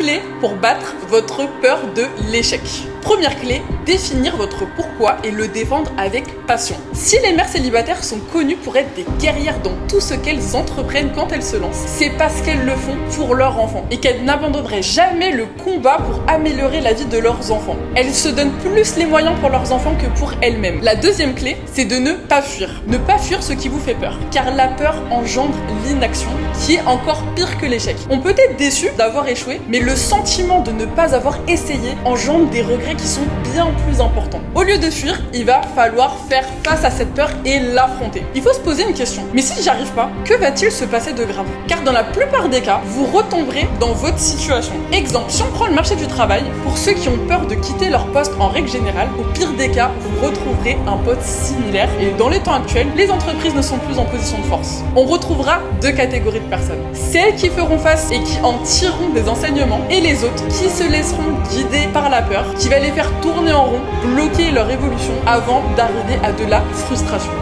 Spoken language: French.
clés pour battre votre peur de l'échec. Première clé, définir votre pourquoi et le défendre avec passion. Si les mères célibataires sont connues pour être des guerrières dans tout ce qu'elles entreprennent quand elles se lancent, c'est parce qu'elles le font pour leurs enfants et qu'elles n'abandonneraient jamais le combat pour améliorer la vie de leurs enfants. Elles se donnent plus les moyens pour leurs enfants que pour elles-mêmes. La deuxième clé, c'est de ne pas fuir. Ne pas fuir ce qui vous fait peur, car la peur engendre l'inaction, qui est encore pire que l'échec. On peut être déçu d'avoir échoué, mais le sentiment de ne pas avoir essayé engendre des regrets qui sont bien plus importants. Au lieu de fuir, il va falloir faire face à cette peur et l'affronter. Il faut se poser une question. Mais si j'y arrive pas, que va-t-il se passer de grave? Car dans la plupart des cas, vous retomberez dans votre situation. Exemple, si on prend le marché du travail, pour ceux qui ont peur de quitter leur poste en règle générale, au pire des cas, vous retrouverez un poste similaire. Et dans les temps actuels, les entreprises ne sont plus en position de force. On retrouvera deux catégories de personnes. Celles qui feront face et qui en tireront des enseignements, et les autres qui se laisseront guider par la peur, qui va les faire tourner en rond, bloquer leur évolution avant d'arriver à de la frustration.